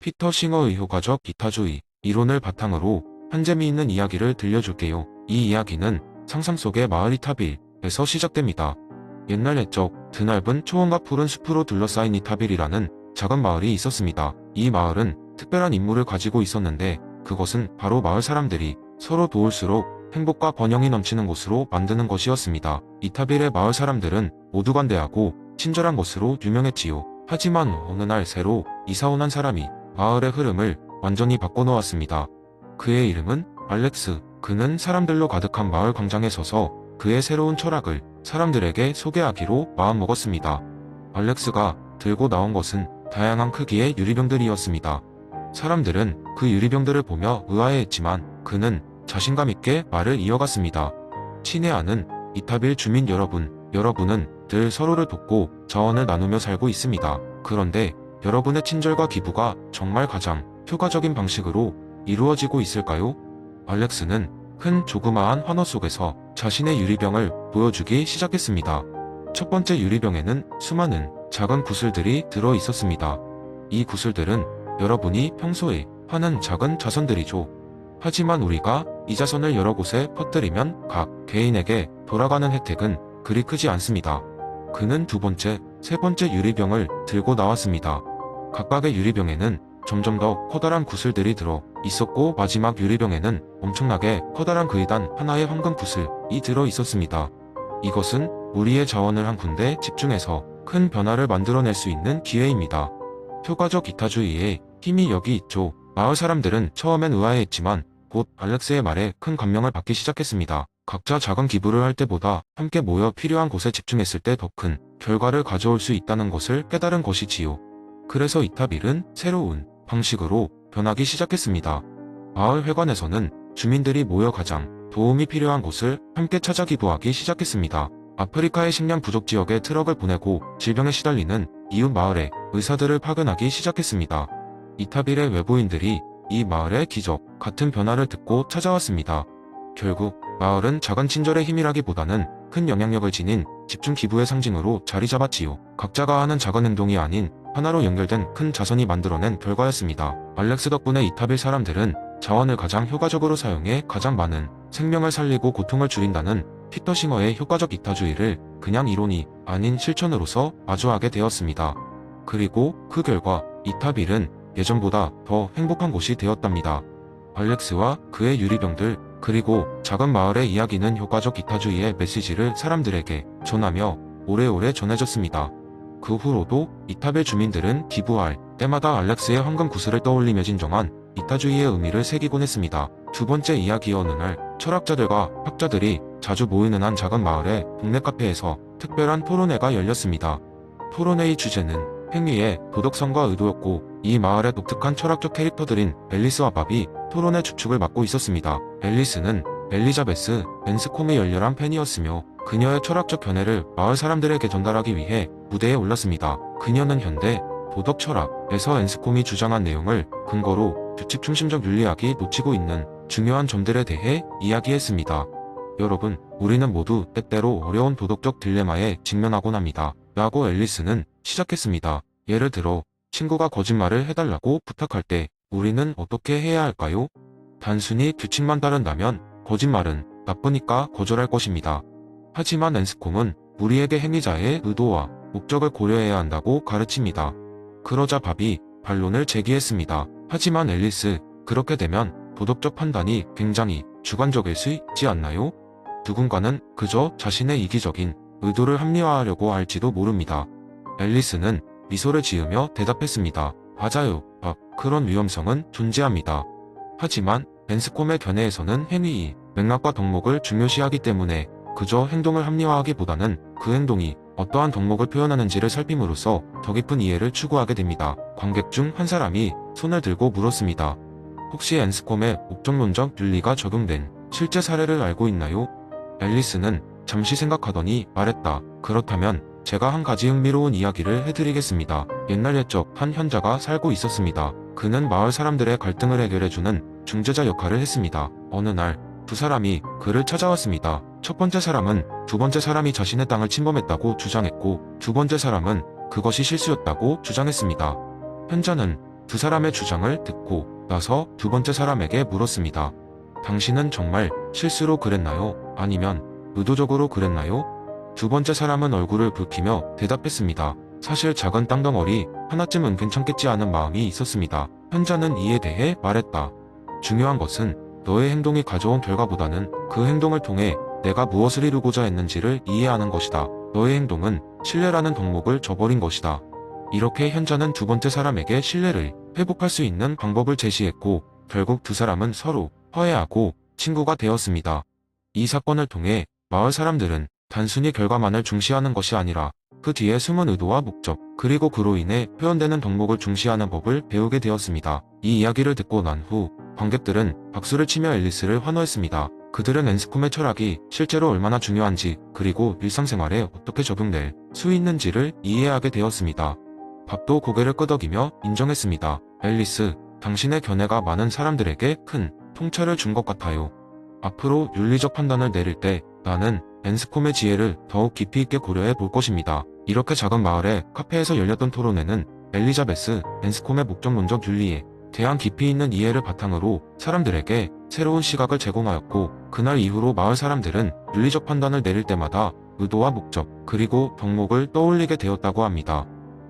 피터 싱어의 효과적 기타주의 이론을 바탕으로 한 재미있는 이야기를 들려줄게요. 이 이야기는 상상 속의 마을 이타빌에서 시작됩니다. 옛날 옛적 드넓은 초원과 푸른 숲으로 둘러싸인 이타빌이라는 작은 마을이 있었습니다. 이 마을은 특별한 임무를 가지고 있었는데 그것은 바로 마을 사람들이 서로 도울수록 행복과 번영이 넘치는 곳으로 만드는 것이었습니다. 이타빌의 마을 사람들은 모두 관대하고 친절한 것으로 유명했지요. 하지만 어느 날 새로 이사온 한 사람이 마을의 흐름을 완전히 바꿔놓았습니다. 그의 이름은 알렉스. 그는 사람들로 가득한 마을 광장에 서서 그의 새로운 철학을 사람들에게 소개하기로 마음먹었습니다. 알렉스가 들고 나온 것은 다양한 크기의 유리병들이었습니다. 사람들은 그 유리병들을 보며 의아해했지만 그는 자신감 있게 말을 이어갔습니다. 친애하는 이타빌 주민 여러분은 늘 서로를 돕고 자원을 나누며 살고 있습니다. 그런데 여러분의 친절과 기부가 정말 가장 효과적인 방식으로 이루어지고 있을까요? 알렉스는 큰 조그마한 환호 속에서 자신의 유리병을 보여주기 시작했습니다. 첫 번째 유리병에는 수많은 작은 구슬들이 들어 있었습니다. 이 구슬들은 여러분이 평소에 하는 작은 자선들이죠. 하지만 우리가 이 자선을 여러 곳에 퍼뜨리면 각 개인에게 돌아가는 혜택은 그리 크지 않습니다. 그는 두 번째, 세 번째 유리병을 들고 나왔습니다. 각각의 유리병에는 점점 더 커다란 구슬들이 들어 있었고 마지막 유리병에는 엄청나게 커다란 그이단 하나의 황금 구슬이 들어 있었습니다. 이것은 우리의 자원을 한 군데 집중해서 큰 변화를 만들어낼 수 있는 기회입니다. 효과적 기타주의에 힘이 여기 있죠. 마을 사람들은 처음엔 의아해했지만 곧 알렉스의 말에 큰 감명을 받기 시작했습니다. 각자 작은 기부를 할 때보다 함께 모여 필요한 곳에 집중했을 때 더 큰 결과를 가져올 수 있다는 것을 깨달은 것이지요. 그래서 이타빌은 새로운 방식으로 변하기 시작했습니다. 마을 회관에서는 주민들이 모여 가장 도움이 필요한 곳을 함께 찾아 기부하기 시작했습니다. 아프리카의 식량 부족 지역에 트럭을 보내고 질병에 시달리는 이웃 마을에 의사들을 파견하기 시작했습니다. 이타빌의 외부인들이 이 마을의 기적 같은 변화를 듣고 찾아왔습니다. 결국 마을은 작은 친절의 힘이라기보다는 큰 영향력을 지닌 집중 기부의 상징으로 자리 잡았지요. 각자가 하는 작은 행동이 아닌 하나로 연결된 큰 자선이 만들어낸 결과였습니다. 알렉스 덕분에 이타빌 사람들은 자원을 가장 효과적으로 사용해 가장 많은 생명을 살리고 고통을 줄인다는 피터 싱어의 효과적 이타주의를 그냥 이론이 아닌 실천으로서 마주하게 되었습니다. 그리고 그 결과 이타빌은 예전보다 더 행복한 곳이 되었답니다. 알렉스와 그의 유리병들 그리고 작은 마을의 이야기는 효과적 이타주의의 메시지를 사람들에게 전하며 오래오래 전해졌습니다. 그 후로도 이타빌 주민들은 기부할 때마다 알렉스의 황금 구슬을 떠올리며 진정한 이타주의의 의미를 새기곤 했습니다. 두 번째 이야기. 어느 날 철학자들과 학자들이 자주 모이는 한 작은 마을의 동네 카페에서 특별한 토론회가 열렸습니다. 토론회의 주제는 행위의 도덕성과 의도였고 이 마을의 독특한 철학적 캐릭터들인 앨리스와 밥이 토론의 주축을 맡고 있었습니다. 앨리스는 엘리자베스 앤스콤의 열렬한 팬이었으며 그녀의 철학적 견해를 마을 사람들에게 전달하기 위해 무대에 올랐습니다. 그녀는 현대 도덕 철학에서 앤스콤이 주장한 내용을 근거로 규칙 중심적 윤리학이 놓치고 있는 중요한 점들에 대해 이야기했습니다. 여러분, 우리는 모두 때때로 어려운 도덕적 딜레마에 직면하곤 합니다. 라고 앨리스는 시작했습니다. 예를 들어 친구가 거짓말을 해달라고 부탁할 때 우리는 어떻게 해야 할까요? 단순히 규칙만 따른다면 거짓말은 나쁘니까 거절할 것입니다. 하지만 앤스콤은 우리에게 행위자의 의도와 목적을 고려해야 한다고 가르칩니다. 그러자 밥이 반론을 제기했습니다. 하지만 앨리스, 그렇게 되면 도덕적 판단이 굉장히 주관적일 수 있지 않나요? 누군가는 그저 자신의 이기적인 의도를 합리화하려고 할지도 모릅니다. 앨리스는 미소를 지으며 대답했습니다. 맞아요, 밥. 그런 위험성은 존재합니다. 하지만 앤스콤의 견해에서는 행위의 맥락과 덕목을 중요시하기 때문에 그저 행동을 합리화하기보다는 그 행동이 어떠한 덕목을 표현하는지를 살핌으로써 더 깊은 이해를 추구하게 됩니다. 관객 중 한 사람이 손을 들고 물었습니다. 혹시 앤스콤의 목적론적 윤리가 적용된 실제 사례를 알고 있나요? 앨리스는 잠시 생각하더니 말했다. 그렇다면 제가 한 가지 흥미로운 이야기를 해드리겠습니다. 옛날 옛적 한 현자가 살고 있었습니다. 그는 마을 사람들의 갈등을 해결해주는 중재자 역할을 했습니다. 어느 날 두 사람이 그를 찾아왔습니다. 첫 번째 사람은 두 번째 사람이 자신의 땅을 침범했다고 주장했고 두 번째 사람은 그것이 실수였다고 주장했습니다. 현자는 두 사람의 주장을 듣고 나서 두 번째 사람에게 물었습니다. 당신은 정말 실수로 그랬나요? 아니면 의도적으로 그랬나요? 두 번째 사람은 얼굴을 붉히며 대답했습니다. 사실 작은 땅덩어리 하나쯤은 괜찮겠지 하는 마음이 있었습니다. 현자는 이에 대해 말했다. 중요한 것은 너의 행동이 가져온 결과보다는 그 행동을 통해 내가 무엇을 이루고자 했는지를 이해하는 것이다. 너의 행동은 신뢰라는 덕목을 저버린 것이다. 이렇게 현자는 두 번째 사람에게 신뢰를 회복할 수 있는 방법을 제시했고 결국 두 사람은 서로 화해하고 친구가 되었습니다. 이 사건을 통해 마을 사람들은 단순히 결과만을 중시하는 것이 아니라 그 뒤에 숨은 의도와 목적, 그리고 그로 인해 표현되는 덕목을 중시하는 법을 배우게 되었습니다. 이 이야기를 듣고 난 후 관객들은 박수를 치며 앨리스를 환호했습니다. 그들은 앤스콤의 철학이 실제로 얼마나 중요한지 그리고 일상생활에 어떻게 적용될 수 있는지를 이해하게 되었습니다. 밥도 고개를 끄덕이며 인정했습니다. 앨리스, 당신의 견해가 많은 사람들에게 큰 통찰을 준 것 같아요. 앞으로 윤리적 판단을 내릴 때 나는 앤스콤의 지혜를 더욱 깊이 있게 고려해 볼 것입니다. 이렇게 작은 마을의 카페에서 열렸던 토론회는 엘리자베스 앤스콤의 목적론적 윤리에 대한 깊이 있는 이해를 바탕으로 사람들에게 새로운 시각을 제공하였고 그날 이후로 마을 사람들은 윤리적 판단을 내릴 때마다 의도와 목적 그리고 덕목을 떠올리게 되었다고 합니다.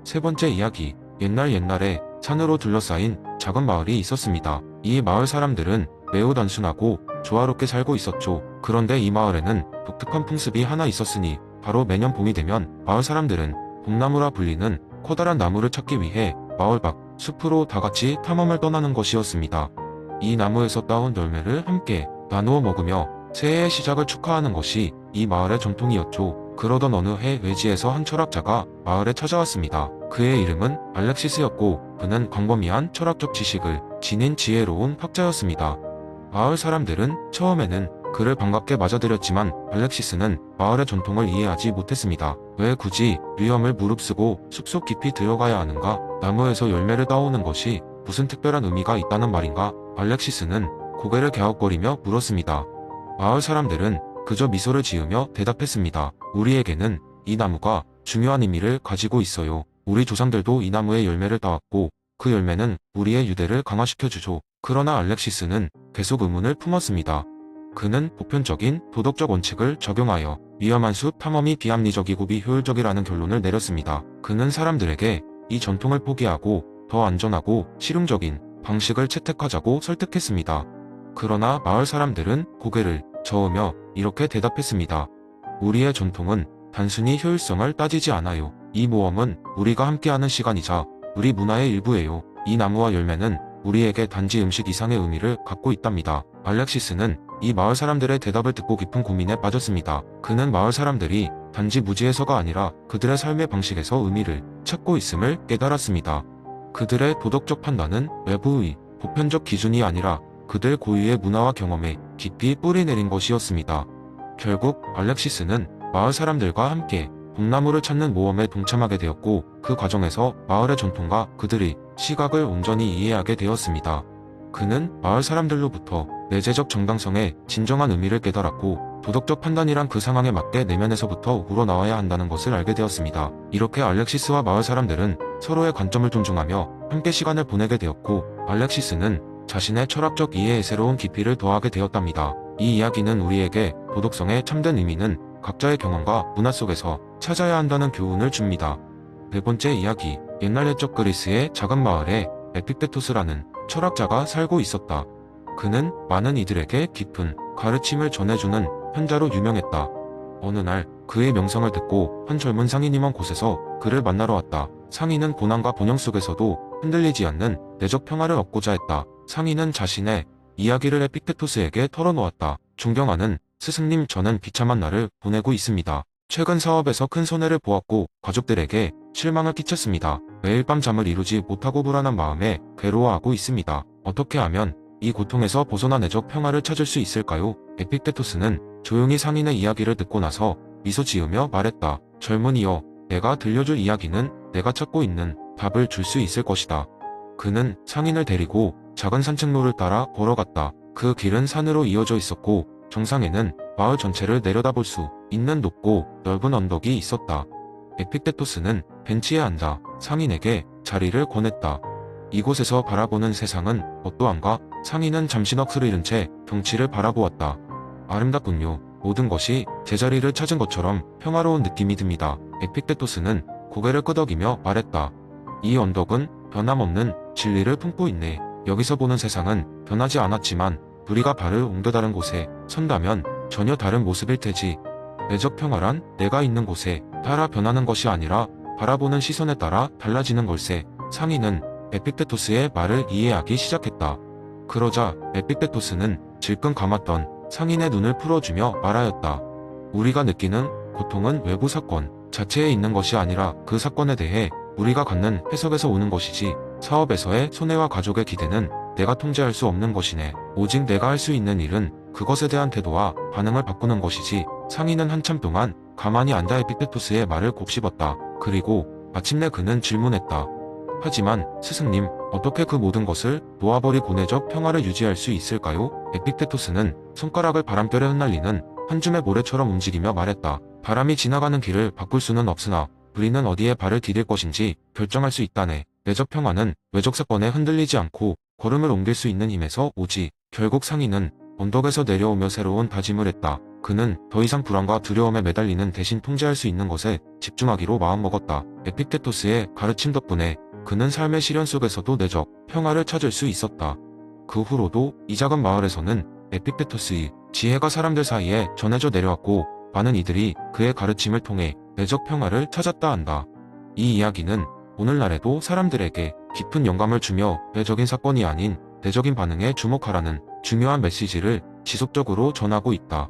세 번째 이야기, 옛날에 산으로 둘러싸인 작은 마을이 있었습니다. 이 마을 사람들은 매우 단순하고 조화롭게 살고 있었죠. 그런데 이 마을에는 독특한 풍습이 하나 있었으니 바로 매년 봄이 되면 마을 사람들은 봄나무라 불리는 커다란 나무를 찾기 위해 마을 밖 숲으로 다같이 탐험을 떠나는 것이었습니다. 이 나무에서 따온 열매를 함께 나누어 먹으며 새해의 시작을 축하하는 것이 이 마을의 전통이었죠. 그러던 어느 해 외지에서 한 철학자가 마을에 찾아왔습니다. 그의 이름은 알렉시스였고 그는 광범위한 철학적 지식을 지닌 지혜로운 학자였습니다. 마을 사람들은 처음에는 그를 반갑게 맞아들였지만 알렉시스는 마을의 전통을 이해하지 못했습니다. 왜 굳이 위험을 무릅쓰고 숲속 깊이 들어가야 하는가? 나무에서 열매를 따오는 것이 무슨 특별한 의미가 있다는 말인가? 알렉시스는 고개를 갸웃거리며 물었습니다. 마을 사람들은 그저 미소를 지으며 대답했습니다. 우리에게는 이 나무가 중요한 의미를 가지고 있어요. 우리 조상들도 이 나무의 열매를 따왔고 그 열매는 우리의 유대를 강화시켜주죠. 그러나 알렉시스는 계속 의문을 품었습니다. 그는 보편적인 도덕적 원칙을 적용하여 위험한 숲 탐험이 비합리적이고 비효율적이라는 결론을 내렸습니다. 그는 사람들에게 이 전통을 포기하고 더 안전하고 실용적인 방식을 채택하자고 설득했습니다. 그러나 마을 사람들은 고개를 저으며 이렇게 대답했습니다. 우리의 전통은 단순히 효율성을 따지지 않아요. 이 모험은 우리가 함께하는 시간이자 우리 문화의 일부예요. 이 나무와 열매는 우리에게 단지 음식 이상의 의미를 갖고 있답니다. 알렉시스는 이 마을 사람들의 대답을 듣고 깊은 고민에 빠졌습니다. 그는 마을 사람들이 단지 무지해서가 아니라 그들의 삶의 방식에서 의미를 찾고 있음을 깨달았습니다. 그들의 도덕적 판단은 외부의 보편적 기준이 아니라 그들 고유의 문화와 경험에 깊이 뿌리내린 것이었습니다. 결국 알렉시스는 마을 사람들과 함께 봄나무를 찾는 모험에 동참하게 되었고 그 과정에서 마을의 전통과 그들의 시각을 온전히 이해하게 되었습니다. 그는 마을 사람들로부터 내재적 정당성의 진정한 의미를 깨달았고 도덕적 판단이란 그 상황에 맞게 내면에서부터 우러나와야 한다는 것을 알게 되었습니다. 이렇게 알렉시스와 마을 사람들은 서로의 관점을 존중하며 함께 시간을 보내게 되었고 알렉시스는 자신의 철학적 이해에 새로운 깊이를 더하게 되었답니다. 이 이야기는 우리에게 도덕성의 참된 의미는 각자의 경험과 문화 속에서 찾아야 한다는 교훈을 줍니다. 네 번째 이야기, 옛날 옛적 그리스의 작은 마을에 에픽테토스라는 철학자가 살고 있었다. 그는 많은 이들에게 깊은 가르침을 전해주는 현자로 유명했다. 어느 날 그의 명성을 듣고 한 젊은 상인이 먼 곳에서 그를 만나러 왔다. 상인은 고난과 번영 속에서도 흔들리지 않는 내적 평화를 얻고자 했다. 상인은 자신의 이야기를 에픽테토스에게 털어놓았다. 존경하는 스승님, 저는 비참한 날을 보내고 있습니다. 최근 사업에서 큰 손해를 보았고 가족들에게 실망을 끼쳤습니다. 매일 밤 잠을 이루지 못하고 불안한 마음에 괴로워하고 있습니다. 어떻게 하면 이 고통에서 벗어나 내적 평화를 찾을 수 있을까요? 에픽테토스는 조용히 상인의 이야기를 듣고 나서 미소 지으며 말했다. 젊은이여, 내가 들려줄 이야기는 내가 찾고 있는 답을 줄 수 있을 것이다. 그는 상인을 데리고 작은 산책로를 따라 걸어갔다. 그 길은 산으로 이어져 있었고 정상에는 마을 전체를 내려다볼 수 있는 높고 넓은 언덕이 있었다. 에픽테토스는 벤치에 앉아 상인에게 자리를 권했다. 이곳에서 바라보는 세상은 어떠한가? 상인은 잠시 넋을 잃은 채 경치를 바라보았다. 아름답군요. 모든 것이 제자리를 찾은 것처럼 평화로운 느낌이 듭니다. 에픽테토스는 고개를 끄덕이며 말했다. 이 언덕은 변함없는 진리를 품고 있네. 여기서 보는 세상은 변하지 않았지만 우리가 발을 옮겨 다른 곳에 선다면 전혀 다른 모습일 테지. 내적 평화란 내가 있는 곳에 따라 변하는 것이 아니라 바라보는 시선에 따라 달라지는 걸세. 상인은 에픽테토스의 말을 이해하기 시작했다. 그러자 에픽테토스는 질끈 감았던 상인의 눈을 풀어주며 말하였다. 우리가 느끼는 고통은 외부 사건 자체에 있는 것이 아니라 그 사건에 대해 우리가 갖는 해석에서 오는 것이지. 사업에서의 손해와 가족의 기대는 내가 통제할 수 없는 것이네. 오직 내가 할 수 있는 일은 그것에 대한 태도와 반응을 바꾸는 것이지. 상인은 한참 동안 가만히 앉아 에픽테토스의 말을 곱씹었다. 그리고 마침내 그는 질문했다. 하지만 스승님, 어떻게 그 모든 것을 놓아버리고 내적 평화를 유지할 수 있을까요? 에픽테토스는 손가락을 바람결에 흩날리는 한 줌의 모래처럼 움직이며 말했다. 바람이 지나가는 길을 바꿀 수는 없으나 우리는 어디에 발을 디딜 것인지 결정할 수 있다네. 내적 평화는 외적 사건에 흔들리지 않고 걸음을 옮길 수 있는 힘에서 오지. 결국 상인은 언덕에서 내려오며 새로운 다짐을 했다. 그는 더 이상 불안과 두려움에 매달리는 대신 통제할 수 있는 것에 집중하기로 마음먹었다. 에픽테토스의 가르침 덕분에 그는 삶의 시련 속에서도 내적 평화를 찾을 수 있었다. 그 후로도 이 작은 마을에서는 에픽테토스의 지혜가 사람들 사이에 전해져 내려왔고 많은 이들이 그의 가르침을 통해 내적 평화를 찾았다 한다. 이 이야기는 오늘날에도 사람들에게 깊은 영감을 주며 외적인 사건이 아닌 내적인 반응에 주목하라는 중요한 메시지를 지속적으로 전하고 있다.